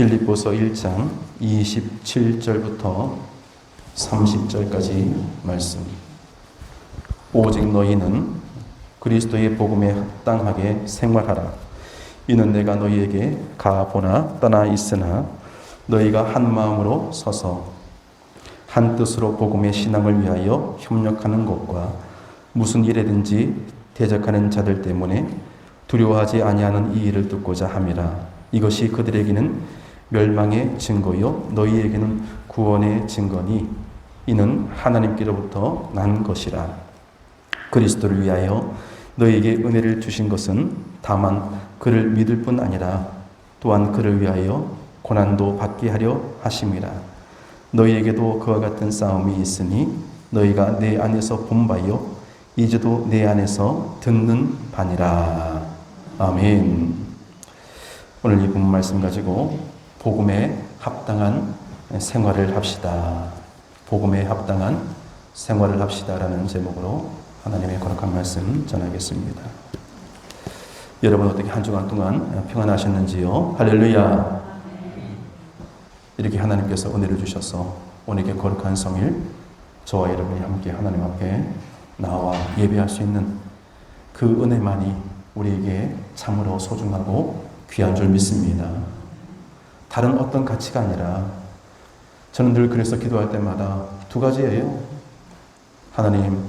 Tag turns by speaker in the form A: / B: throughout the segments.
A: 빌립보서 1장 27절부터 30절까지 말씀. 오직 너희는 그리스도의 복음에 합당하게 생활하라. 이는 내가 너희에게 가보나 떠나 있으나 너희가 한 마음으로 서서 한 뜻으로 복음의 신앙을 위하여 협력하는 것과 무슨 일에든지 대적하는 자들 때문에 두려워하지 아니하는 이 일을 듣고자 함이라. 이것이 그들에게는 멸망의 증거요 너희에게는 구원의 증거니 이는 하나님께로부터 난 것이라. 그리스도를 위하여 너희에게 은혜를 주신 것은 다만 그를 믿을 뿐 아니라 또한 그를 위하여 고난도 받게 하려 하심이라. 너희에게도 그와 같은 싸움이 있으니 너희가 내 안에서 본 바요 이제도 내 안에서 듣는 바니라. 아멘. 오늘 이 본문 말씀 가지고 복음에 합당한 생활을 합시다. 복음에 합당한 생활을 합시다라는 제목으로 하나님의 거룩한 말씀 전하겠습니다. 여러분 어떻게 한 주간 동안 평안하셨는지요? 할렐루야. 이렇게 하나님께서 은혜를 주셔서 오늘의 거룩한 성일 저와 여러분이 함께 하나님 앞에 나와 예배할 수 있는 그 은혜만이 우리에게 참으로 소중하고 귀한 줄 믿습니다. 다른 어떤 가치가 아니라 저는 늘 그래서 기도할 때마다 두 가지예요. 하나님,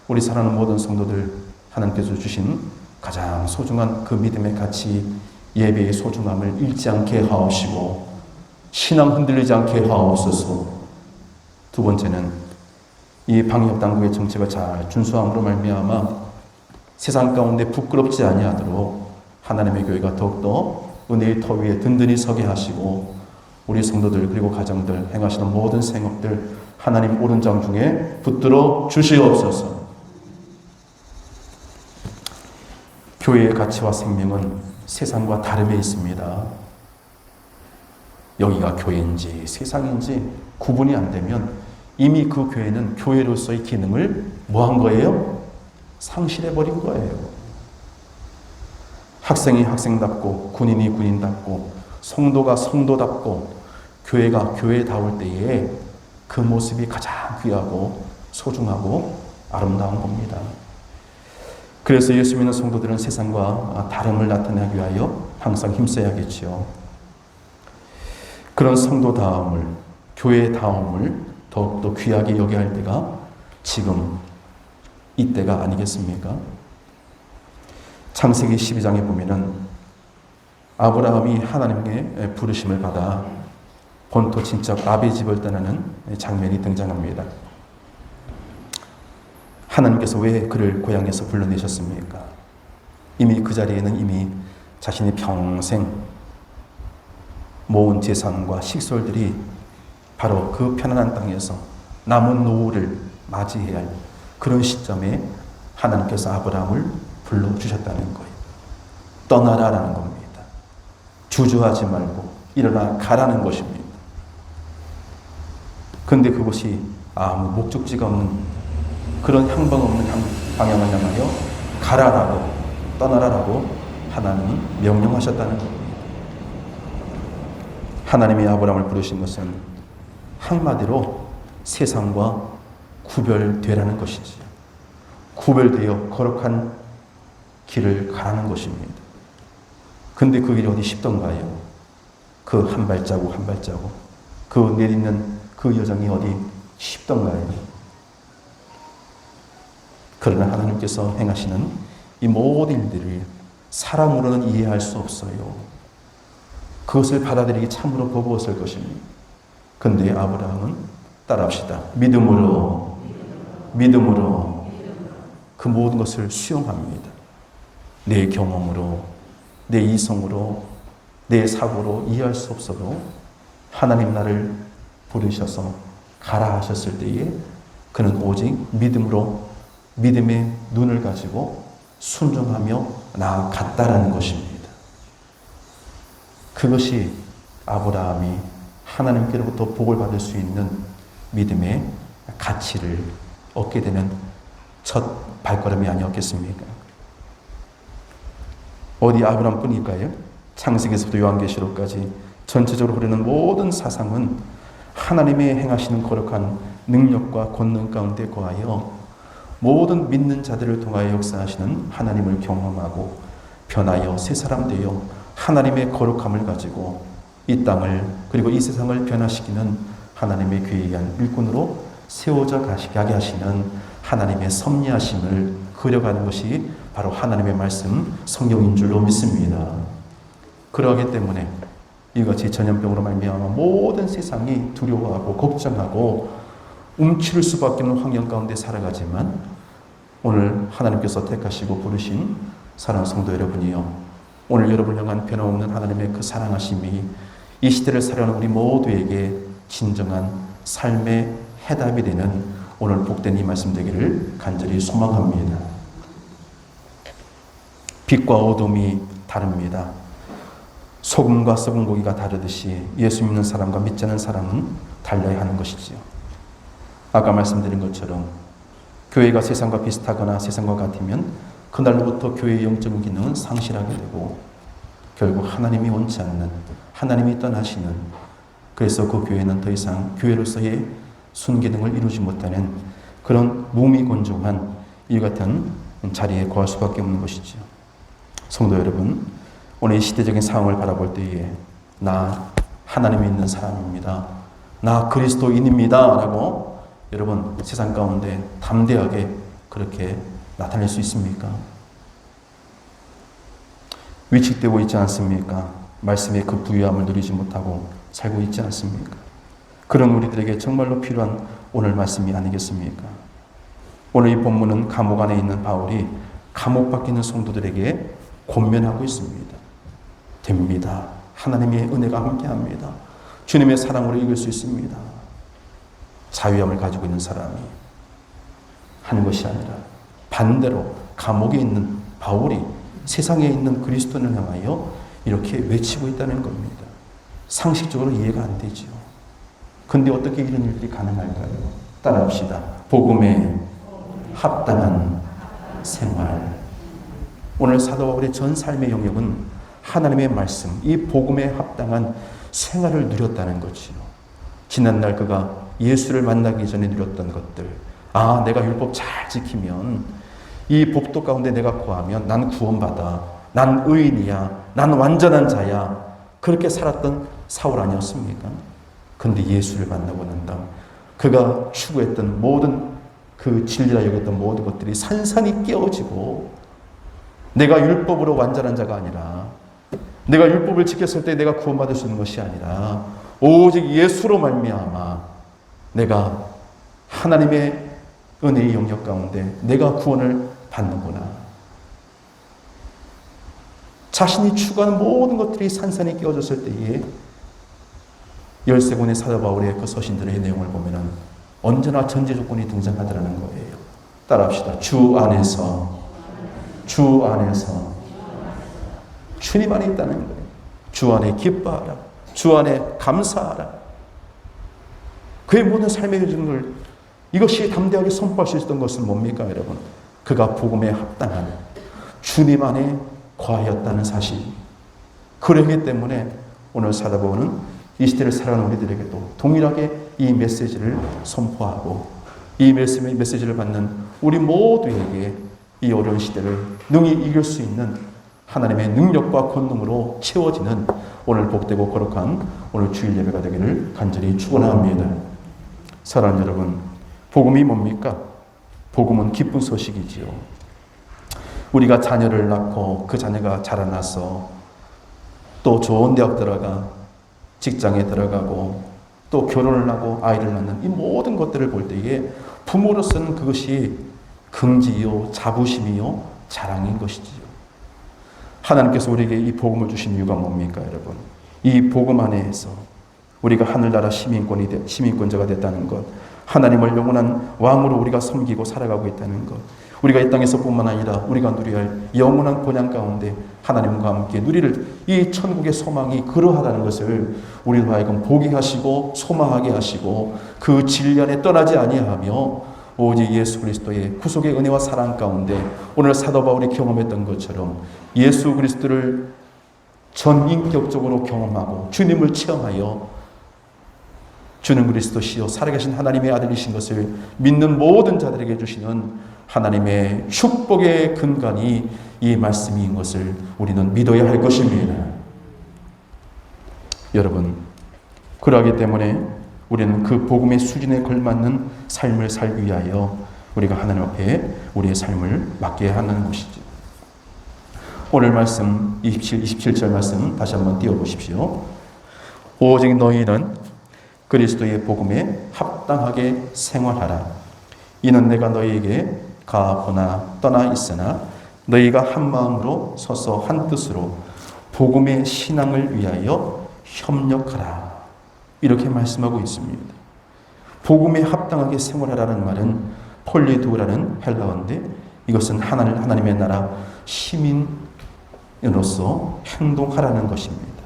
A: 우리 사랑하는 모든 성도들 하나님께서 주신 가장 소중한 그 믿음의 가치, 예배의 소중함을 잃지 않게 하옵시고 신앙 흔들리지 않게 하옵소서. 두 번째는 이 방역당국의 정책을 잘 준수함으로 말미암아 세상 가운데 부끄럽지 아니하도록 하나님의 교회가 더욱더 은혜의 터 위에 든든히 서게 하시고 우리 성도들 그리고 가정들 행하시는 모든 생업들 하나님 오른장 중에 붙들어 주시옵소서. 교회의 가치와 생명은 세상과 다름에 있습니다. 여기가 교회인지 세상인지 구분이 안 되면 이미 그 교회는 교회로서의 기능을 뭐한 거예요? 상실해버린 거예요. 학생이 학생답고 군인이 군인답고 성도가 성도답고 교회가 교회다울 때에 그 모습이 가장 귀하고 소중하고 아름다운 겁니다. 그래서 예수 믿는 성도들은 세상과 다름을 나타내기 위하여 항상 힘써야겠지요. 그런 성도다움을, 교회다움을 더욱더 귀하게 여겨야 할 때가 지금 이때가 아니겠습니까? 창세기 12장에 보면은 아브라함이 하나님의 부르심을 받아 본토 친척 아비 집을 떠나는 장면이 등장합니다. 하나님께서 왜 그를 고향에서 불러내셨습니까? 이미 그 자리에는 이미 자신이 평생 모은 재산과 식솔들이 바로 그 편안한 땅에서 남은 노후를 맞이해야 할 그런 시점에 하나님께서 아브라함을 불러주셨다는 거예요. 떠나라라는 겁니다. 주저하지 말고 일어나 가라는 것입니다. 그런데 그것이 아무 목적지가 없는 그런 향방 없는 방향을 향하여 가라라고 떠나라라고 하나님이 명령하셨다는 겁니다. 하나님이 아브라함을 부르신 것은 한마디로 세상과 구별되라는 것이지. 구별되어 거룩한 길을 가라는 것입니다. 근데 그 길이 어디 쉽던가요? 그 한 발자국 한 발자국 그 내딛는 그 여정이 어디 쉽던가요? 그러나 하나님께서 행하시는 이 모든 일들을 사람으로는 이해할 수 없어요. 그것을 받아들이기 참으로 버거웠을 것입니다. 근데 아브라함은 따라합시다. 믿음으로 그 모든 것을 수용합니다. 내 경험으로, 내 이성으로, 내 사고로 이해할 수 없어도 하나님 나를 부르셔서 가라 하셨을 때에 그는 오직 믿음으로 믿음의 눈을 가지고 순종하며 나아갔다라는 것입니다. 그것이 아브라함이 하나님께로부터 복을 받을 수 있는 믿음의 가치를 얻게 되는 첫 발걸음이 아니었겠습니까? 어디 아브라함뿐일까요? 창세기에서부터 요한계시록까지 전체적으로 흐르는 모든 사상은 하나님의 행하시는 거룩한 능력과 권능 가운데 거하여 모든 믿는 자들을 통하여 역사하시는 하나님을 경험하고 변하여 새 사람 되어 하나님의 거룩함을 가지고 이 땅을 그리고 이 세상을 변화시키는 하나님의 귀한 일꾼으로 세워져 가게 하시는 하나님의 섭리하심을 그려가는 것이 바로 하나님의 말씀 성경인 줄로 믿습니다. 그러하기 때문에 이같이 전염병으로 말미암아 모든 세상이 두려워하고 걱정하고 움츠릴 수밖에 없는 환경 가운데 살아가지만 오늘 하나님께서 택하시고 부르신 사랑하는 성도 여러분이요, 오늘 여러분을 향한 변함없는 하나님의 그 사랑하심이 이 시대를 살아가는 우리 모두에게 진정한 삶의 해답이 되는 오늘 복된 이 말씀 되기를 간절히 소망합니다. 빛과 어둠이 다릅니다. 소금과 썩은 고기가 다르듯이 예수 믿는 사람과 믿지 않는 사람은 달라야 하는 것이지요. 아까 말씀드린 것처럼 교회가 세상과 비슷하거나 세상과 같으면 그날로부터 교회의 영적인 기능은 상실하게 되고 결국 하나님이 원치 않는, 하나님이 떠나시는, 그래서 그 교회는 더 이상 교회로서의 순기능을 이루지 못하는 그런 무미곤종한 이 같은 자리에 거할 수밖에 없는 것이죠. 성도 여러분, 오늘 이 시대적인 상황을 바라볼 때에 나 하나님이 있는 사람입니다, 나 그리스도인입니다 라고 여러분 세상 가운데 담대하게 그렇게 나타낼 수 있습니까? 위축되고 있지 않습니까? 말씀의 그 부유함을 누리지 못하고 살고 있지 않습니까? 그런 우리들에게 정말로 필요한 오늘 말씀이 아니겠습니까? 오늘 이 본문은 감옥 안에 있는 바울이 감옥 밖에 있는 성도들에게 권면하고 있습니다. 됩니다. 하나님의 은혜가 함께합니다. 주님의 사랑으로 이길 수 있습니다. 자유함을 가지고 있는 사람이 하는 것이 아니라 반대로 감옥에 있는 바울이 세상에 있는 그리스도인을 향하여 이렇게 외치고 있다는 겁니다. 상식적으로 이해가 안 되죠. 근데 어떻게 이런 일들이 가능할까요? 따라합시다. 복음에 합당한 생활. 오늘 사도 바울의 전 삶의 영역은 하나님의 말씀, 이 복음에 합당한 생활을 누렸다는 거지요. 지난날 그가 예수를 만나기 전에 누렸던 것들, 아, 내가 율법 잘 지키면, 이 법도 가운데 내가 거하면 난 구원받아, 난 의인이야, 난 완전한 자야, 그렇게 살았던 사울 아니었습니까? 그런데 예수를 만나고 난 다음 그가 추구했던 모든 그 진리라 여겼던 모든 것들이 산산이 깨어지고, 내가 율법으로 완전한 자가 아니라, 내가 율법을 지켰을 때 내가 구원받을 수 있는 것이 아니라 오직 예수로 말미암아 내가 하나님의 은혜의 영역 가운데 내가 구원을 받는구나. 자신이 추구하는 모든 것들이 산산이 깨어졌을 때에 열세권의 사도 바울의 그 서신들의 내용을 보면 언제나 전제 조건이 등장하더라는 거예요. 따라합시다. 주 안에서 주님 안에 있다는 거예요. 주 안에 기뻐하라. 주 안에 감사하라. 그의 모든 삶의 요즘을 이것이 담대하게 선포할 수 있었던 것은 뭡니까, 여러분? 그가 복음에 합당한 주님 안에 거하였다는 사실. 그러기 때문에 오늘 사도 바울은 이 시대를 살아가는 우리들에게도 동일하게 이 메시지를 선포하고 이 메시지를 받는 우리 모두에게 이 어려운 시대를 능히 이길 수 있는 하나님의 능력과 권능으로 채워지는 오늘 복되고 거룩한 오늘 주일 예배가 되기를 간절히 축원합니다. 사랑하는 여러분, 복음이 뭡니까? 복음은 기쁜 소식이지요. 우리가 자녀를 낳고 그 자녀가 자라나서 또 좋은 대학 들어가 직장에 들어가고 또 결혼을 하고 아이를 낳는 이 모든 것들을 볼 때에 부모로서는 그것이 긍지요, 자부심이요, 자랑인 것이지요. 하나님께서 우리에게 이 복음을 주신 이유가 뭡니까, 여러분? 이 복음 안에서 우리가 하늘나라 시민권자가 됐다는 것, 하나님을 영원한 왕으로 우리가 섬기고 살아가고 있다는 것, 우리가 이 땅에서뿐만 아니라 우리가 누려야 할 영원한 본향 가운데 하나님과 함께 누리를 이 천국의 소망이 그러하다는 것을 우리로 하여금 보게 하시고 소망하게 하시고 그 진리 안에 떠나지 아니하며 오직 예수 그리스도의 구속의 은혜와 사랑 가운데 오늘 사도 바울이 경험했던 것처럼 예수 그리스도를 전인격적으로 경험하고 주님을 체험하여 주는 그리스도시요 살아계신 하나님의 아들이신 것을 믿는 모든 자들에게 주시는 하나님의 축복의 근간이 이 말씀인 것을 우리는 믿어야 할 것입니다. 여러분, 그러하기 때문에 우리는 그 복음의 수준에 걸맞는 삶을 살기 위하여 우리가 하나님 앞에 우리의 삶을 맡겨야 하는 것이죠. 오늘 말씀 27절 말씀 다시 한번 띄워보십시오. 오직 너희는 그리스도의 복음에 합당하게 생활하라. 이는 내가 너희에게 가보나 떠나 있으나 너희가 한 마음으로 서서 한 뜻으로 복음의 신앙을 위하여 협력하라. 이렇게 말씀하고 있습니다. 복음에 합당하게 생활하라는 말은 폴리두라는 헬라어인데 이것은 하나님의 나라 시민으로서 행동하라는 것입니다.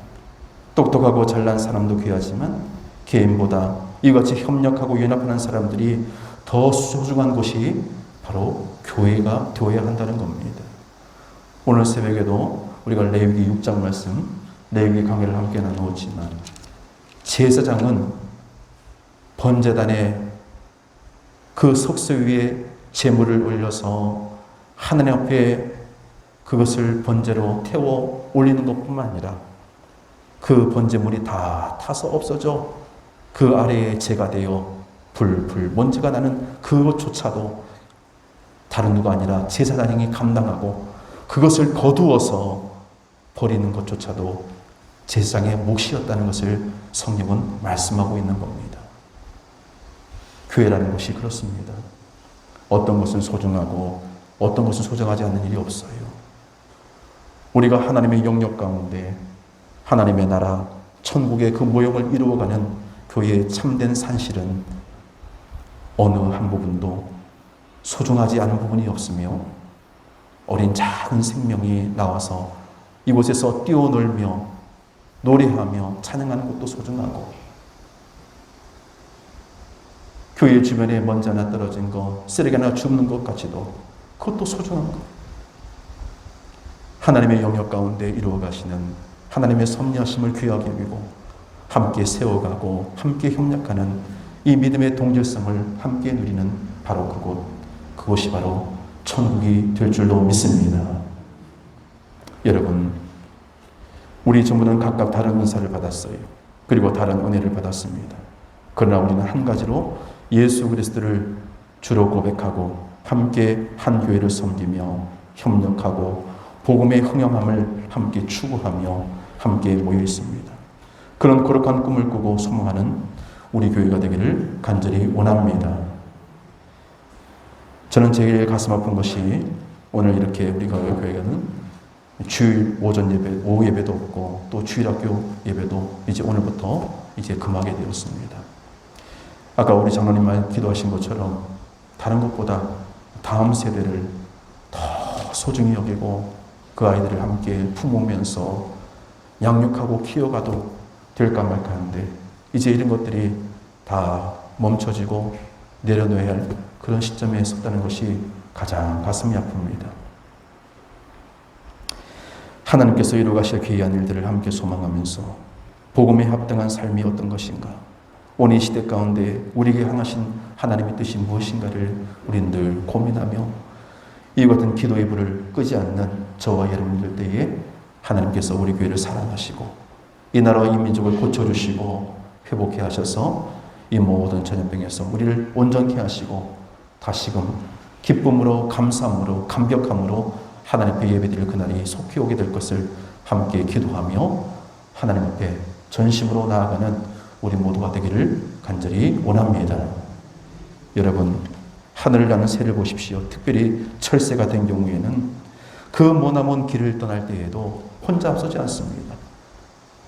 A: 똑똑하고 잘난 사람도 귀하지만 개인보다 이같이 협력하고 연합하는 사람들이 더 소중한 곳이 바로 교회가 되어야 한다는 겁니다. 오늘 새벽에도 우리가 레위기 6장 말씀, 레위기 강해를 함께 나누었지만 제사장은 번제단에 그 석쇠 위에 제물을 올려서 하나님 앞에 그것을 번제로 태워 올리는 것뿐만 아니라 그 번제물이 다 타서 없어져 그 아래에 재가 되어 불 먼지가 나는 그것조차도 다른 누가 아니라 제사장이 감당하고 그것을 거두어서 버리는 것조차도 제사장의 몫이었다는 것을 성경은 말씀하고 있는 겁니다. 교회라는 것이 그렇습니다. 어떤 것은 소중하고 어떤 것은 소중하지 않는 일이 없어요. 우리가 하나님의 영역 가운데 하나님의 나라 천국의 그 모형을 이루어가는 교회의 참된 산실은 어느 한 부분도 소중하지 않은 부분이 없으며 어린 작은 생명이 나와서 이곳에서 뛰어놀며 노래하며 찬양하는 것도 소중하고 교회 주변에 먼지 하나 떨어진 것, 쓰레기 하나 줍는 것 같이도 그것도 소중한 것. 하나님의 영역 가운데 이루어 가시는 하나님의 섭리하심을 귀하게 여기고 함께 세워가고 함께 협력하는 이 믿음의 동질성을 함께 누리는 바로 그곳이 바로 천국이 될 줄로 믿습니다. 여러분, 우리 전부는 각각 다른 은사를 받았어요. 그리고 다른 은혜를 받았습니다. 그러나 우리는 한 가지로 예수 그리스도를 주로 고백하고 함께 한 교회를 섬기며 협력하고 복음의 흥영함을 함께 추구하며 함께 모여 있습니다. 그런 거룩한 꿈을 꾸고 소망하는 우리 교회가 되기를 간절히 원합니다. 저는 제일 가슴 아픈 것이 오늘 이렇게 우리가 교회가는 주일 오전 예배, 오후 예배도 없고 또 주일학교 예배도 이제 오늘부터 이제 금하게 되었습니다. 아까 우리 장로님만 기도하신 것처럼 다른 것보다 다음 세대를 더 소중히 여기고 그 아이들을 함께 품으면서 양육하고 키워가도 될까 말까 하는데 이제 이런 것들이 다 멈춰지고 내려놓아야 할 그런 시점에 섰다는 것이 가장 가슴이 아픕니다. 하나님께서 이루어가실 귀한 일들을 함께 소망하면서 복음에 합당한 삶이 어떤 것인가, 오늘 이 시대 가운데 우리에게 향하신 하나님의 뜻이 무엇인가를 우리는 늘 고민하며 이와 같은 기도의 불을 끄지 않는 저와 여러분들 때에 하나님께서 우리 교회를 사랑하시고 이 나라와 이 민족을 고쳐주시고 회복해 하셔서 이 모든 전염병에서 우리를 온전케 하시고 다시금 기쁨으로 감사함으로 감격함으로 하나님 앞에 예배드릴 그날이 속히 오게 될 것을 함께 기도하며 하나님 앞에 전심으로 나아가는 우리 모두가 되기를 간절히 원합니다. 여러분, 하늘을 나는 새를 보십시오. 특별히 철새가 된 경우에는 그 머나먼 길을 떠날 때에도 혼자 앞서지 않습니다.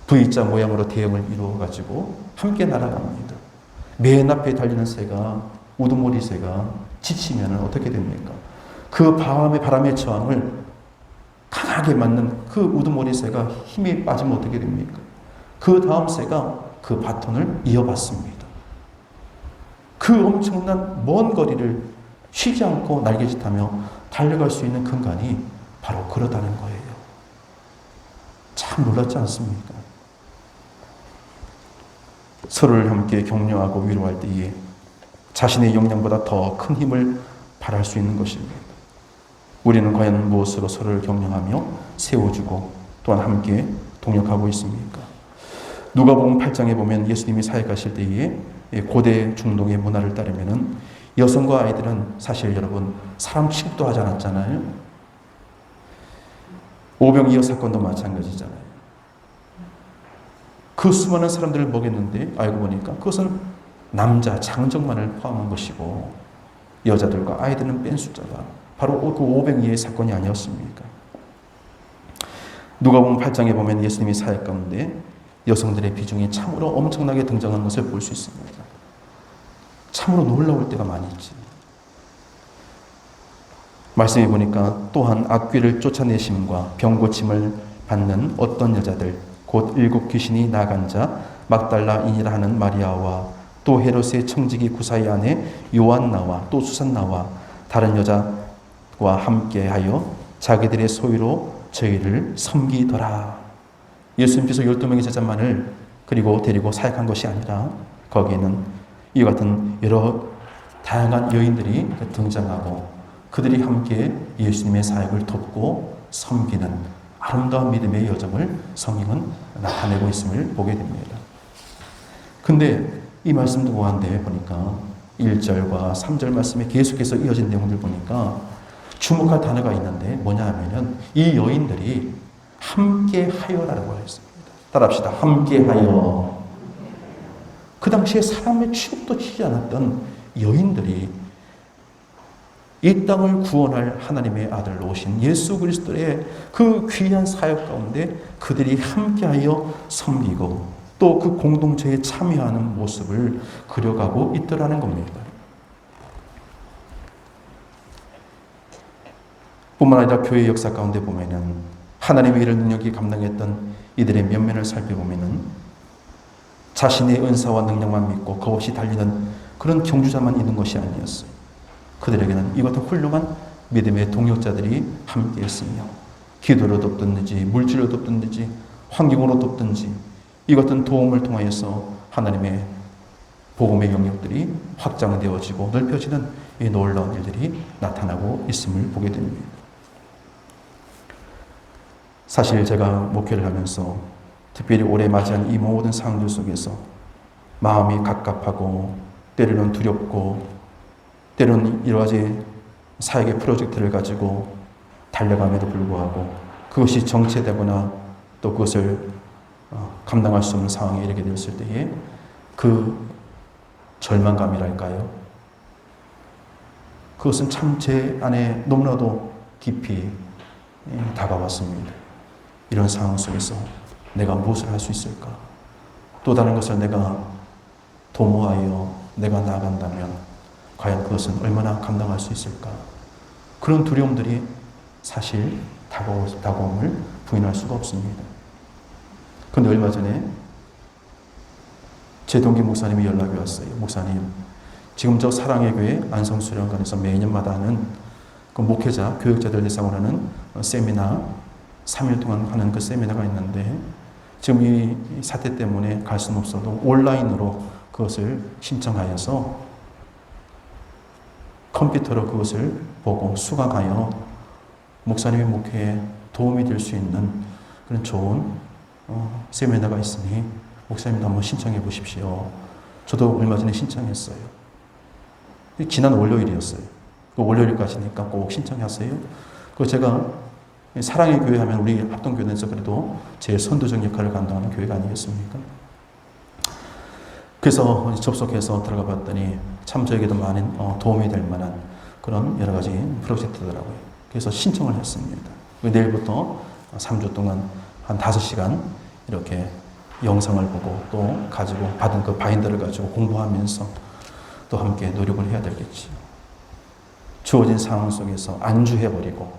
A: V자 모양으로 대형을 이루어가지고 함께 날아갑니다. 맨 앞에 달리는 새가, 우두머리 새가 지치면 어떻게 됩니까? 그 바람의 저항을 강하게 맞는 그 우두머리 새가 힘이 빠지면 어떻게 됩니까? 그 다음 새가 그 바톤을 이어받습니다. 그 엄청난 먼 거리를 쉬지 않고 날개짓하며 달려갈 수 있는 근간이 바로 그러다는 거예요. 참 참 놀랐지 않습니까? 서로를 함께 격려하고 위로할 때에 자신의 역량보다 더 큰 힘을 발할 수 있는 것입니다. 우리는 과연 무엇으로 서로를 격려하며 세워주고 또한 함께 동역하고 있습니까? 누가복음 8장에 보면 예수님이 사역하실 때에 고대 중동의 문화를 따르면은 여성과 아이들은 사실 여러분 사람 취급도 하지 않았잖아요. 오병이어 사건도 마찬가지잖아요. 그 수많은 사람들을 먹였는데 알고 보니까 그것은 남자 장정만을 포함한 것이고 여자들과 아이들은 뺀 숫자가 바로 그 오병이어의 사건이 아니었습니까? 누가복음 8장에 보면 예수님이 사역 가운데 여성들의 비중이 참으로 엄청나게 등장한 것을 볼 수 있습니다. 참으로 놀라울 때가 많이 있지. 말씀해 보니까 또한 악귀를 쫓아내심과 병고침을 받는 어떤 여자들 곧 7 귀신이 나간 자 막달라인이라 하는 마리아와 또 헤롯의 청지기 구사의 아내 요한나와 또 수산나와 다른 여자와 함께하여 자기들의 소유로 저희를 섬기더라. 예수님께서 12명의 제자만을 그리고 데리고 사역한 것이 아니라 거기에는 이와 같은 여러 다양한 여인들이 등장하고 그들이 함께 예수님의 사역을 돕고 섬기는 아름다운 믿음의 여정을 성경은 나타내고 있음을 보게 됩니다. 근데 이 말씀도 보한데 보니까 1절과 3절 말씀에 계속해서 이어진 내용들 보니까 주목할 단어가 있는데 뭐냐 하면은 이 여인들이 함께 하여라고 했습니다. 따라합시다. 함께 하여. 그 당시에 사람의 취급도 치지 않았던 여인들이 이 땅을 구원할 하나님의 아들로 오신 예수 그리스도의 그 귀한 사역 가운데 그들이 함께하여 섬기고 또 그 공동체에 참여하는 모습을 그려가고 있더라는 겁니다. 뿐만 아니라 교회 역사 가운데 보면은 하나님의 일을 능력이 감당했던 이들의 면면을 살펴보면은 자신의 은사와 능력만 믿고 겁없이 달리는 그런 경주자만 있는 것이 아니었어요. 그들에게는 이 같은 훌륭한 믿음의 동역자들이 함께 했으며 기도로 돕든지 물질로 돕든지 환경으로 돕든지 이 같은 도움을 통하여서 하나님의 복음의 영역들이 확장되어지고 넓혀지는 이 놀라운 일들이 나타나고 있음을 보게 됩니다. 사실 제가 목회를 하면서 특별히 올해 맞이한 이 모든 상황들 속에서 마음이 갑갑하고 때로는 두렵고 때로는 여러 가지 사역의 프로젝트를 가지고 달려감에도 불구하고 그것이 정체되거나 또 그것을 감당할 수 없는 상황에 이르게 되었을 때에 그 절망감이랄까요? 그것은 참 제 안에 너무나도 깊이 다가왔습니다. 이런 상황 속에서 내가 무엇을 할 수 있을까? 또 다른 것을 내가 도모하여 내가 나아간다면 과연 그것은 얼마나 감당할 수 있을까? 그런 두려움들이 사실 다가옴을 부인할 수가 없습니다. 그런데 얼마 전에 제 동기 목사님이 연락이 왔어요. 목사님, 지금 저 사랑의 교회 안성수련관에서 매년마다 하는 그 목회자, 교육자들 대상으로 하는 세미나, 3일 동안 하는 그 세미나가 있는데 지금 이 사태 때문에 갈 수는 없어도 온라인으로 그것을 신청하여서 컴퓨터로 그것을 보고 수강하여 목사님의 목회에 도움이 될 수 있는 그런 좋은 세미나가 있으니 목사님도 한번 신청해 보십시오. 저도 얼마 전에 신청했어요. 지난 월요일이었어요. 그 월요일까지니까 꼭 신청하세요. 그 제가 사랑의 교회 하면 우리 합동교회에서 그래도 제일 선도적 역할을 감당하는 교회가 아니겠습니까? 그래서 접속해서 들어가 봤더니 참 저에게도 많은 도움이 될 만한 그런 여러 가지 프로젝트더라고요. 그래서 신청을 했습니다. 내일부터 3주 동안 한 5시간 이렇게 영상을 보고 또 가지고 받은 그 바인더를 가지고 공부하면서 또 함께 노력을 해야 되겠지. 주어진 상황 속에서 안주해버리고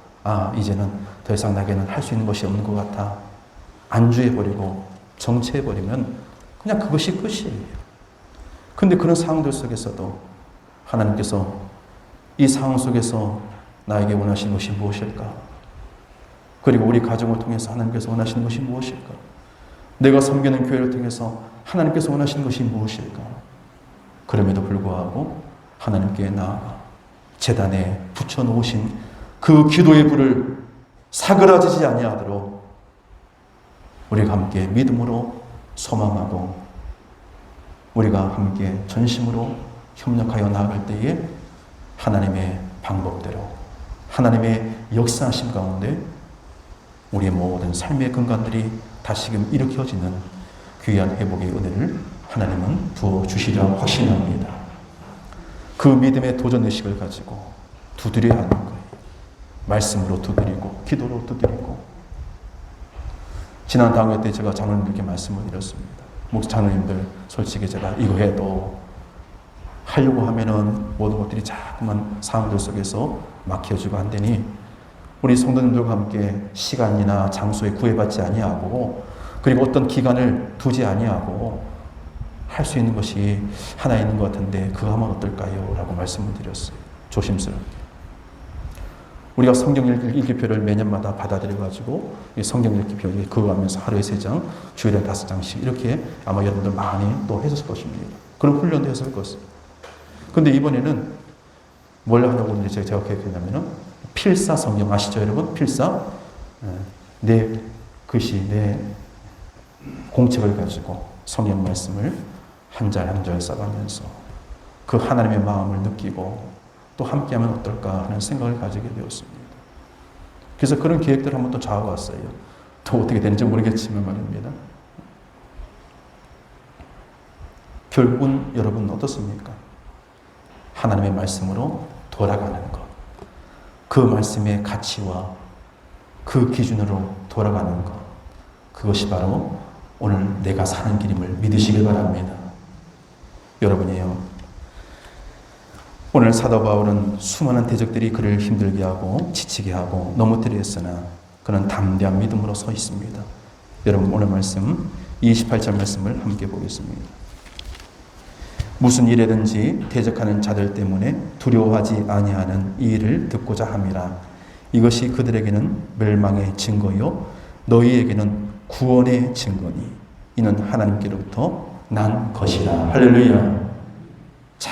A: 이제는 더 이상 나에게는 할 수 있는 것이 없는 것 같아. 안주해버리고 정체해버리면 그냥 그것이 끝이에요. 근데 그런 상황들 속에서도 하나님께서 이 상황 속에서 나에게 원하신 것이 무엇일까? 그리고 우리 가정을 통해서 하나님께서 원하시는 것이 무엇일까? 내가 섬기는 교회를 통해서 하나님께서 원하시는 것이 무엇일까? 그럼에도 불구하고 하나님께 나아가 제단에 붙여놓으신 그 기도의 불을 사그라지지 아니하도록 우리가 함께 믿음으로 소망하고 우리가 함께 전심으로 협력하여 나아갈 때에 하나님의 방법대로 하나님의 역사하심 가운데 우리의 모든 삶의 근간들이 다시금 일으켜지는 귀한 회복의 은혜를 하나님은 부어주시리라 확신합니다. 그 믿음의 도전의식을 가지고 두드려야 하는 거예요. 말씀으로 두드리고 기도로 두드리고. 지난 당회 때 제가 장로님들께 말씀을 드렸습니다. 장로님들 솔직히 제가 이거 해도 하려고 하면은 모든 것들이 자꾸만 상황들 속에서 막혀지고 안 되니 우리 성도님들과 함께 시간이나 장소에 구애받지 아니하고 그리고 어떤 기간을 두지 아니하고 할 수 있는 것이 하나 있는 것 같은데 그거 하면 어떨까요? 라고 말씀을 드렸어요. 조심스럽게. 우리가 성경 읽기표를 매년마다 받아들여가지고 성경 읽기표 그거 하면서 하루에 3장, 주일에 5장씩 이렇게 아마 여러분들 많이 또 했을 것입니다. 그런 훈련도 했을 것입니다. 근데 이번에는 뭘 하려고 이제 제가 계획했냐면은 필사 성경 아시죠, 여러분? 필사. 내 글씨, 내 공책을 가지고 성경 말씀을 한 절 한 절 써가면서 그 하나님의 마음을 느끼고 또 함께하면 어떨까 하는 생각을 가지게 되었습니다. 그래서 그런 계획들을 한번 또 잡아왔어요. 또 어떻게 되는지 모르겠지만 말입니다. 결국은 여러분 어떻습니까? 하나님의 말씀으로 돌아가는 것. 그 말씀의 가치와 그 기준으로 돌아가는 것. 그것이 바로 오늘 내가 사는 길임을 믿으시길 바랍니다. 여러분이요. 오늘 사도 바울은 수많은 대적들이 그를 힘들게 하고 지치게 하고 넘어뜨려 했으나 그는 담대한 믿음으로 서 있습니다. 여러분 오늘 말씀 28절 말씀을 함께 보겠습니다. 무슨 일에든지 대적하는 자들 때문에 두려워하지 아니하는 이 일을 듣고자 함이라. 이것이 그들에게는 멸망의 증거요 너희에게는 구원의 증거니 이는 하나님께로부터 난 것이라. 할렐루야. 자,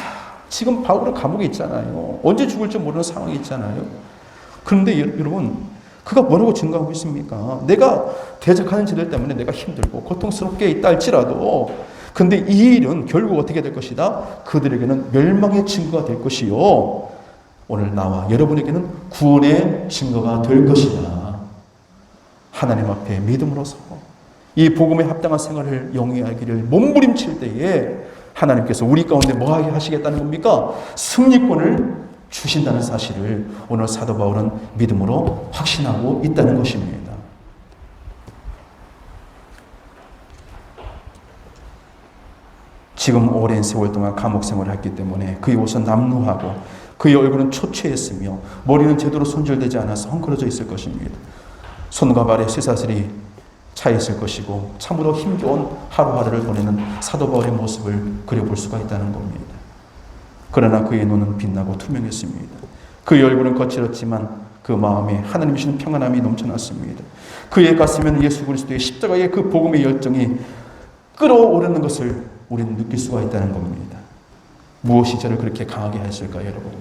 A: 지금 바울은 감옥에 있잖아요. 언제 죽을지 모르는 상황이 있잖아요. 그런데 여러분 그가 뭐라고 증거하고 있습니까? 내가 대적하는 자들 때문에 내가 힘들고 고통스럽게 있다 할지라도 근데 이 일은 결국 어떻게 될 것이다? 그들에게는 멸망의 증거가 될 것이요 오늘 나와 여러분에게는 구원의 증거가 될 것이다. 하나님 앞에 믿음으로 서고 이 복음에 합당한 생활을 영위하기를 몸부림칠 때에 하나님께서 우리 가운데 뭐하게 하시겠다는 겁니까? 승리권을 주신다는 사실을 오늘 사도 바울은 믿음으로 확신하고 있다는 것입니다. 지금 오랜 세월 동안 감옥 생활을 했기 때문에 그의 옷은 남루하고 그의 얼굴은 초췌했으며 머리는 제대로 손질되지 않아서 헝클어져 있을 것입니다. 손과 발에 쇠사슬이 차 있을 것이고 참으로 힘겨운 하루하루를 보내는 사도 바울의 모습을 그려볼 수가 있다는 겁니다. 그러나 그의 눈은 빛나고 투명했습니다. 그의 얼굴은 거칠었지만 그 마음에 하나님 주시는 평안함이 넘쳐났습니다. 그의 가슴에는 예수 그리스도의 십자가의 그 복음의 열정이 끓어오르는 것을 우리는 느낄 수가 있다는 겁니다. 무엇이 저를 그렇게 강하게 했을까요, 여러분?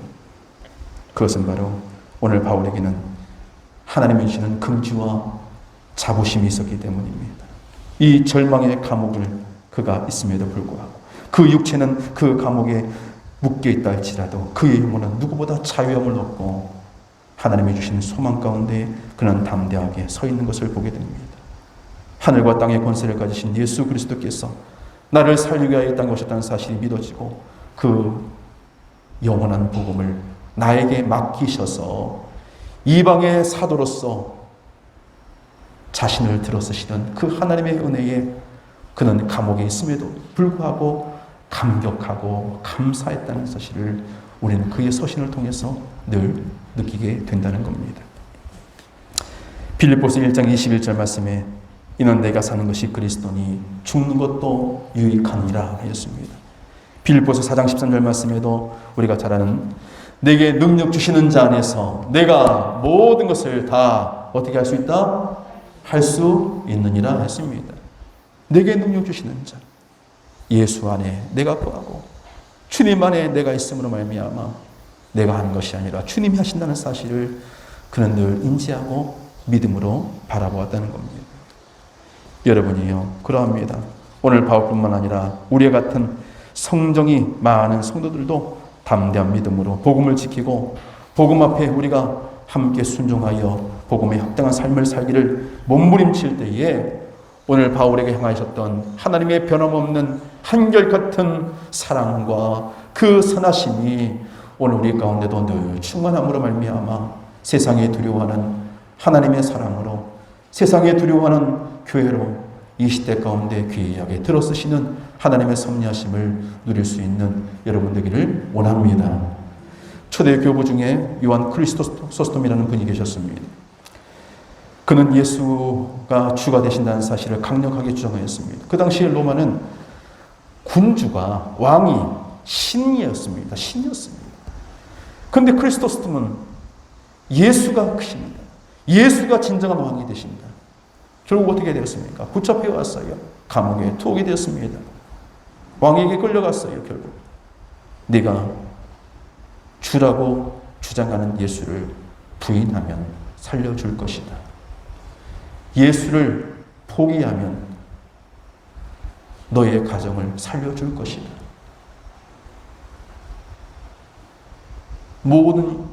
A: 그것은 바로 오늘 바울에게는 하나님이 주시는 긍지와 자부심이 있었기 때문입니다. 이 절망의 감옥을 그가 있음에도 불구하고 그 육체는 그 감옥에 묶여있다 할지라도 그의 영혼은 누구보다 자유함을 얻고 하나님이 주신 소망 가운데 그는 담대하게 서 있는 것을 보게 됩니다. 하늘과 땅의 권세를 가지신 예수 그리스도께서 나를 살리기 위하여 땅에 오셨다는 사실이 믿어지고 그 영원한 복음을 나에게 맡기셔서 이방의 사도로서 자신을 들어서시던 그 하나님의 은혜에 그는 감옥에 있음에도 불구하고 감격하고 감사했다는 사실을 우리는 그의 서신을 통해서 늘 느끼게 된다는 겁니다. 빌립보서 1장 21절 말씀에 이는 내가 사는 것이 그리스도니 죽는 것도 유익하니라 하였습니다. 빌립보서 4장 13절 말씀에도 우리가 잘 아는 내게 능력 주시는 자 안에서 내가 모든 것을 다 어떻게 할 수 있다? 할 수 있느니라 했습니다. 내게 능력 주시는 자, 예수 안에 내가 거하고 주님 안에 내가 있음으로 말미암아 내가 하는 것이 아니라 주님이 하신다는 사실을 그는 늘 인지하고 믿음으로 바라보았다는 겁니다. 여러분이요, 그러합니다. 오늘 바울뿐만 아니라 우리 같은 성정이 많은 성도들도 담대한 믿음으로 복음을 지키고 복음 앞에 우리가 함께 순종하여 복음에 합당한 삶을 살기를 몸부림칠 때에 오늘 바울에게 향하셨던 하나님의 변함없는 한결같은 사랑과 그 선하심이 오늘 우리 가운데도 늘 충만함으로 말미암아 세상에 두려워하는 하나님의 사랑으로 세상에 두려워하는 교회로 이 시대 가운데 귀하게 들어쓰시는 하나님의 섭리하심을 누릴 수 있는 여러분 되기를 원합니다. 초대 교부 중에 요한 크리스토스톰이라는 분이 계셨습니다. 그는 예수가 주가 되신다는 사실을 강력하게 주장하였습니다. 그 당시에 로마는 군주가 왕이 신이었습니다. 신이었습니다. 그런데 크리스토스톰은 예수가 크십니다. 예수가 진정한 왕이 되신다. 결국 어떻게 되었습니까? 붙잡혀 왔어요. 감옥에 투옥이 되었습니다. 왕에게 끌려갔어요. 결국 네가 주라고 주장하는 예수를 부인하면 살려줄 것이다. 예수를 포기하면 너의 가정을 살려줄 것이다. 모든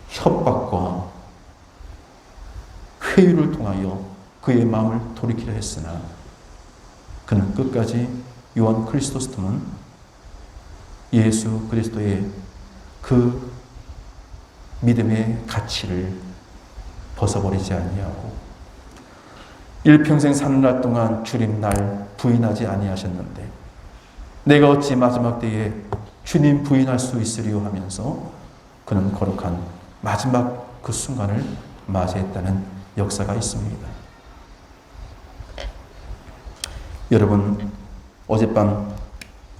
A: 협박과 회유를 통하여 그의 마음을 돌이키려 했으나 그는 끝까지 요한 크리스토스톰은 예수 그리스도의 그 믿음의 가치를 벗어버리지 아니하고 일평생 사는 날 동안 주님 날 부인하지 아니하셨는데 내가 어찌 마지막 때에 주님 부인할 수 있으리요 하면서 그는 거룩한 마지막 그 순간을 맞이했다는 역사가 있습니다. 여러분, 어젯밤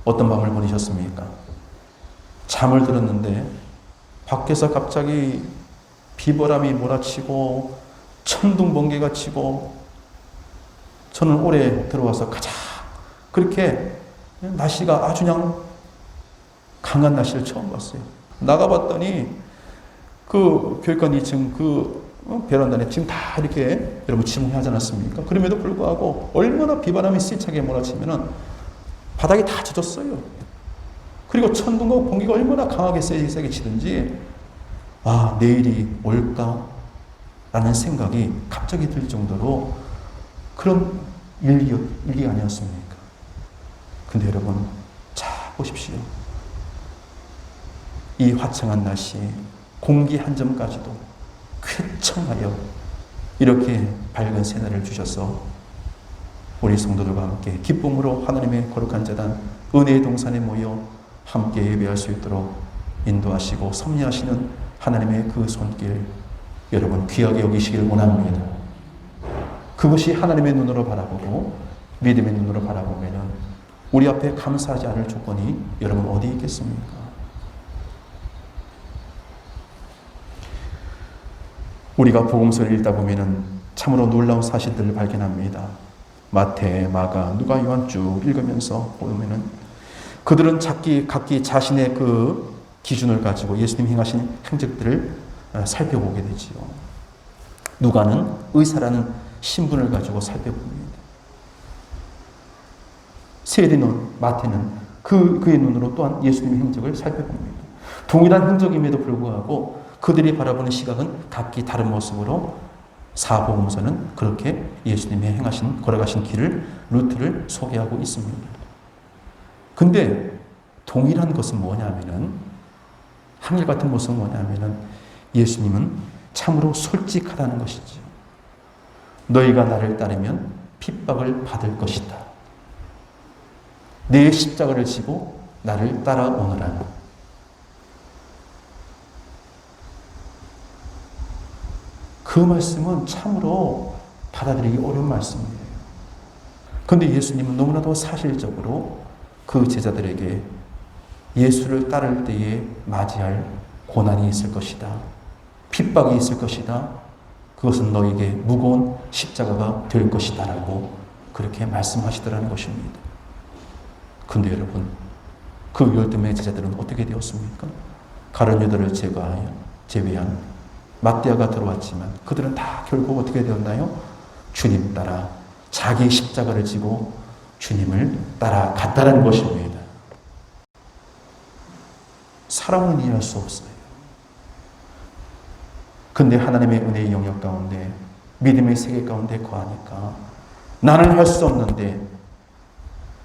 A: 어떤 밤을 보내셨습니까? 잠을 들었는데 밖에서 갑자기 비바람이 몰아치고 천둥 번개가 치고 저는 올해 들어와서 가장 그렇게 날씨가 아주 그냥 강한 날씨를 처음 봤어요. 나가봤더니 그 교육관 2층 그 베란다에 지금 다 이렇게 여러분 지붕하지 않았습니까? 그럼에도 불구하고 얼마나 비바람이 세차게 몰아치면은 바닥이 다 젖었어요. 그리고 천둥과 번개가 얼마나 강하게 세게 치든지 아 내일이 올까? 라는 생각이 갑자기 들 정도로 그런 일기 아니었습니까? 근데 여러분 자 보십시오. 이 화창한 날씨 공기 한 점까지도 쾌청하여 이렇게 밝은 새날을 주셔서 우리 성도들과 함께 기쁨으로 하나님의 거룩한 제단 은혜의 동산에 모여 함께 예배할 수 있도록 인도하시고 섭리하시는 하나님의 그 손길 여러분 귀하게 여기시길 원합니다. 그것이 하나님의 눈으로 바라보고 믿음의 눈으로 바라보면 우리 앞에 감사하지 않을 조건이 여러분 어디 있겠습니까? 우리가 복음서를 읽다 보면 참으로 놀라운 사실들을 발견합니다. 마태, 마가, 누가, 요한 쭉 읽으면서 보면은 그들은 각기 자신의 그 기준을 가지고 예수님 행하신 행적들을 살펴보게 되지요. 누가는 의사라는 신분을 가지고 살펴봅니다. 세리는 마태는 그의 눈으로 또한 예수님의 행적을 살펴봅니다. 동일한 행적임에도 불구하고 그들이 바라보는 시각은 각기 다른 모습으로 사복음서는 그렇게 예수님의 행하신 걸어가신 길을 루트를 소개하고 있습니다. 근데 동일한 것은 뭐냐면은 한결같은 모습은 뭐냐면은 예수님은 참으로 솔직하다는 것이죠. 너희가 나를 따르면 핍박을 받을 것이다. 내 십자가를 지고 나를 따라오너라. 그 말씀은 참으로 받아들이기 어려운 말씀이에요. 그런데 예수님은 너무나도 사실적으로 그 제자들에게 예수를 따를 때에 맞이할 고난이 있을 것이다. 핍박이 있을 것이다. 그것은 너에게 무거운 십자가가 될 것이다 라고 그렇게 말씀하시더라는 것입니다. 근데 여러분, 그 12명의 제자들은 어떻게 되었습니까? 가룟 유다를 제외한 matthea가 들어왔지만 그들은 다 결국 어떻게 되었나요? 주님 따라 자기 십자가를 지고 주님을 따라갔다는 것입니다. 사람은 이해할 수 없어요. 근데 하나님의 은혜의 영역 가운데, 믿음의 세계 가운데 거하니까 나는 할 수 없는데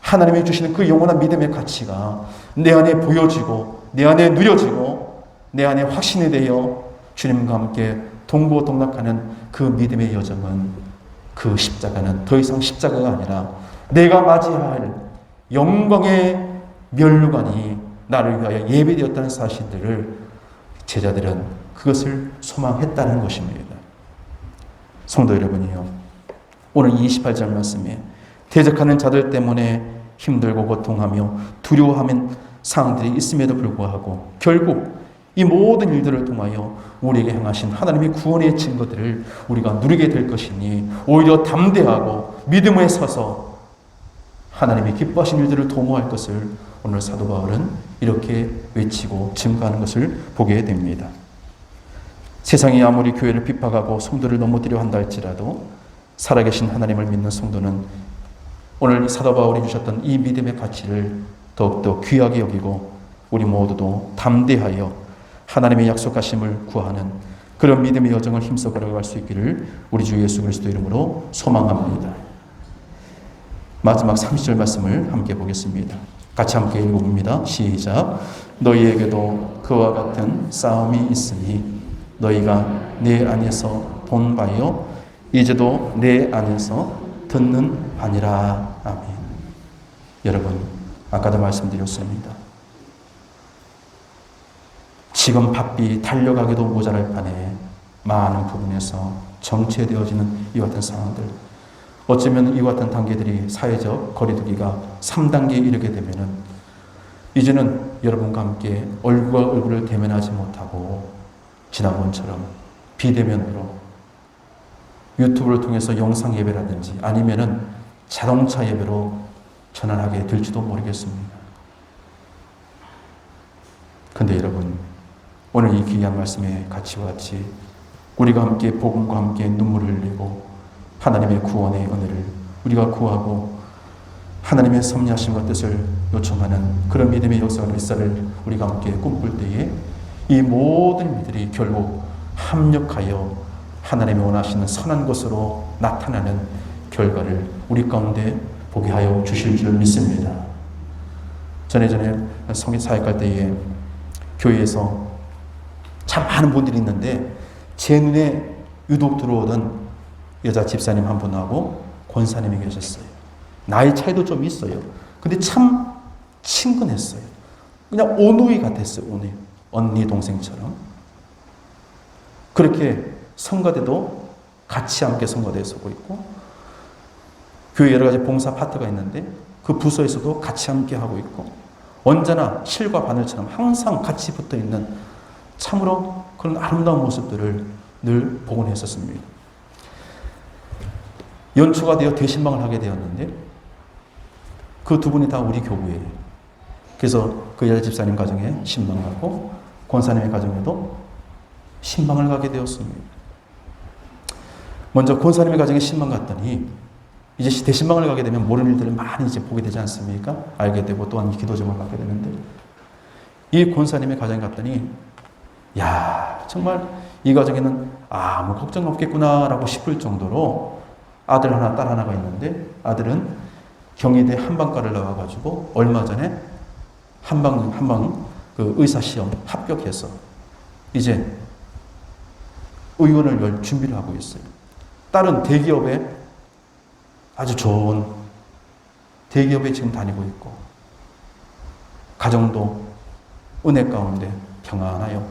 A: 하나님이 주시는 그 영원한 믿음의 가치가 내 안에 보여지고 내 안에 누려지고 내 안에 확신이 되어 주님과 함께 동고동락하는 그 믿음의 여정은, 그 십자가는 더 이상 십자가가 아니라 내가 맞이할 영광의 면류관이 나를 위하여 예배되었다는 사실들을 제자들은 그것을 소망했다는 것입니다. 성도 여러분이요, 오늘 28절 말씀에 대적하는 자들 때문에 힘들고 고통하며 두려워하는 상황들이 있음에도 불구하고 결국 이 모든 일들을 통하여 우리에게 향하신 하나님의 구원의 증거들을 우리가 누리게 될 것이니 오히려 담대하고 믿음에 서서 하나님이 기뻐하신 일들을 도모할 것을 오늘 사도 바울은 이렇게 외치고 증거하는 것을 보게 됩니다. 세상이 아무리 교회를 비판하고 성도를 넘어뜨려 한다 할지라도 살아계신 하나님을 믿는 성도는 오늘 사도 바울이 주셨던 이 믿음의 가치를 더욱더 귀하게 여기고 우리 모두도 담대하여 하나님의 약속하심을 구하는 그런 믿음의 여정을 힘써 걸어갈 수 있기를 우리 주 예수 그리스도 이름으로 소망합니다. 마지막 30절 말씀을 함께 보겠습니다. 같이 함께 읽어봅니다. 시작. 너희에게도 그와 같은 싸움이 있으니 너희가 내 안에서 본 바요 이제도 내 안에서 듣는 바니라. 아멘. 여러분, 아까도 말씀드렸습니다. 지금 바삐 달려가기도 모자랄 판에 많은 부분에서 정체되어지는 이와 같은 상황들, 어쩌면 이와 같은 단계들이 사회적 거리두기가 3단계에 이르게 되면은 이제는 여러분과 함께 얼굴과 얼굴을 대면하지 못하고 지난번처럼 비대면으로 유튜브를 통해서 영상 예배라든지 아니면은 자동차 예배로 전환하게 될지도 모르겠습니다. 근데 여러분, 오늘 이 귀한 말씀의 가치와 같이 우리가 함께 복음과 함께 눈물을 흘리고 하나님의 구원의 은혜를 우리가 구하고 하나님의 섭리하심과 뜻을 요청하는 그런 믿음의 역사와 일사를 우리가 함께 꿈꿀 때에 이 모든 이들이 결국 합력하여 하나님이 원하시는 선한 것으로 나타나는 결과를 우리 가운데 보게 하여 주실 줄 믿습니다. 전에 성인 사역할 때에 교회에서 참 많은 분들이 있는데 제 눈에 유독 들어오던 여자 집사님 한 분하고 권사님이 계셨어요. 나이 차이도 좀 있어요. 근데 참 친근했어요. 그냥 오누이 같았어요. 오누이. 언니 동생처럼. 그렇게 성가대도 같이 함께 성가대에 서고 있고 교회 여러 가지 봉사 파트가 있는데 그 부서에서도 같이 함께 하고 있고 언제나 실과 바늘처럼 항상 같이 붙어 있는 참으로 그런 아름다운 모습들을 늘 보곤 했었습니다. 연초가 되어 대신방을 하게 되었는데 그 두 분이 다 우리 교구예요. 그래서 그 여자 집사님 가정에 신방을 하고 권사님의 가정에도 신방을 가게 되었습니다. 먼저 권사님의 가정에 신방 갔더니 이제 대신방을 가게 되면 모르는 일들을 많이 이제 보게 되지 않습니까? 알게 되고 또한 기도 제목을 받게 되는데 이 권사님의 가정에 갔더니 야, 정말 이 가정에는 아무 걱정 없겠구나라고 싶을 정도로 아들 하나, 딸 하나가 있는데 아들은 경희대 한방과를 나와가지고 얼마 전에 한방 그 의사시험 합격해서 이제 의원을 열 준비를 하고 있어요. 딸은 대기업에 아주 좋은 대기업에 지금 다니고 있고 가정도 은혜 가운데 평안하여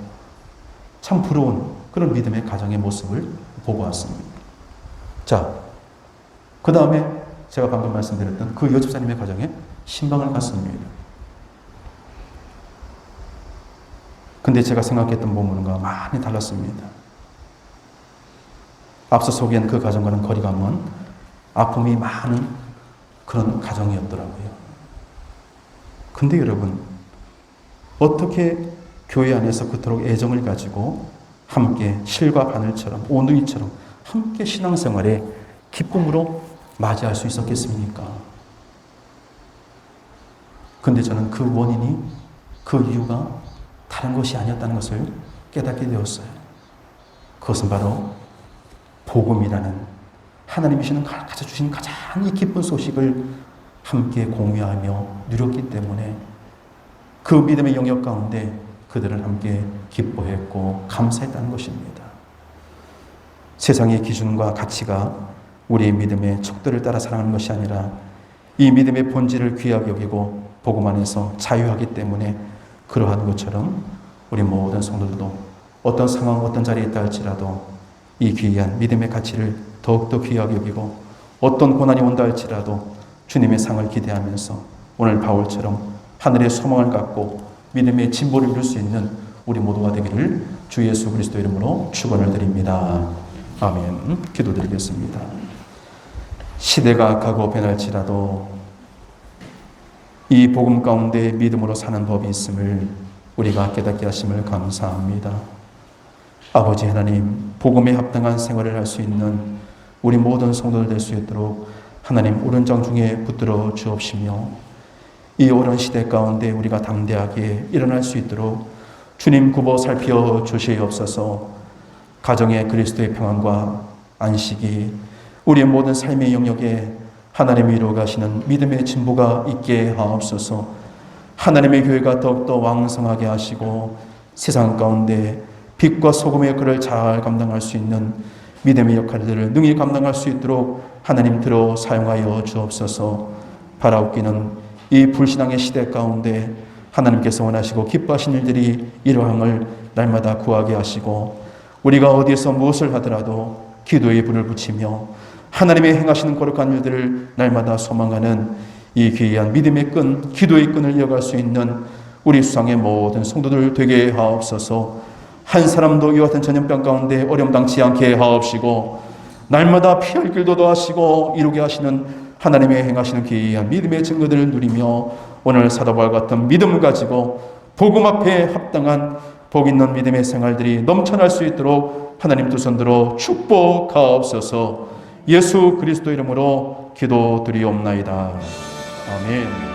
A: 참 부러운 그런 믿음의 가정의 모습을 보고 왔습니다. 자, 그 다음에 제가 방금 말씀드렸던 그 여집사님의 가정에 신방을 갔습니다. 근데 제가 생각했던 부분과 많이 달랐습니다. 앞서 소개한 그 가정과는 거리가 먼 아픔이 많은 그런 가정이었더라고요. 근데 여러분, 어떻게 교회 안에서 그토록 애정을 가지고 함께 실과 바늘처럼 오누이처럼 함께 신앙생활에 기쁨으로 맞이할 수 있었겠습니까? 근데 저는 그 원인이, 그 이유가 다른 것이 아니었다는 것을 깨닫게 되었어요. 그것은 바로 복음이라는 하나님이 가져주신 가장 이 기쁜 소식을 함께 공유하며 누렸기 때문에 그 믿음의 영역 가운데 그들을 함께 기뻐했고 감사했다는 것입니다. 세상의 기준과 가치가 우리의 믿음의 척도를 따라 살아가는 것이 아니라 이 믿음의 본질을 귀하게 여기고 복음 안에서 자유하기 때문에 그러한 것처럼 우리 모든 성도들도 어떤 상황, 어떤 자리에 있다 할지라도 이 귀한 믿음의 가치를 더욱더 귀하게 여기고 어떤 고난이 온다 할지라도 주님의 상을 기대하면서 오늘 바울처럼 하늘의 소망을 갖고 믿음의 진보를 이룰 수 있는 우리 모두가 되기를 주 예수 그리스도 이름으로 축원을 드립니다. 아멘. 기도드리겠습니다. 시대가 가고 변할지라도 이 복음 가운데 믿음으로 사는 법이 있음을 우리가 깨닫게 하심을 감사합니다. 아버지 하나님, 복음에 합당한 생활을 할 수 있는 우리 모든 성도들 될 수 있도록 하나님 오른장 중에 붙들어 주옵시며 이 오랜 시대 가운데 우리가 담대하게 일어날 수 있도록 주님 굽어 살펴 주시옵소서. 가정의 그리스도의 평안과 안식이 우리의 모든 삶의 영역에 하나님이 이루어 가시는 믿음의 진보가 있게 하옵소서. 하나님의 교회가 더욱더 왕성하게 하시고 세상 가운데 빛과 소금의 역할을 잘 감당할 수 있는 믿음의 역할들을 능히 감당할 수 있도록 하나님 들어 사용하여 주옵소서. 바라옵기는 이 불신앙의 시대 가운데 하나님께서 원하시고 기뻐하신 일들이 이러함을 날마다 구하게 하시고 우리가 어디에서 무엇을 하더라도 기도의 불을 붙이며 하나님의 행하시는 거룩한 일들을 날마다 소망하는 이 귀한 믿음의 끈, 기도의 끈을 이어갈 수 있는 우리 수상의 모든 성도들 되게 하옵소서. 한 사람도 이와 같은 전염병 가운데 어려움 당치 않게 하옵시고 날마다 피할 길도 더하시고 이루게 하시는 하나님의 행하시는 귀한 믿음의 증거들을 누리며 오늘 사도바울 같은 믿음을 가지고 복음 앞에 합당한 복 있는 믿음의 생활들이 넘쳐날 수 있도록 하나님 두 손 들어 축복하옵소서. 예수 그리스도 이름으로 기도드리옵나이다. 아멘.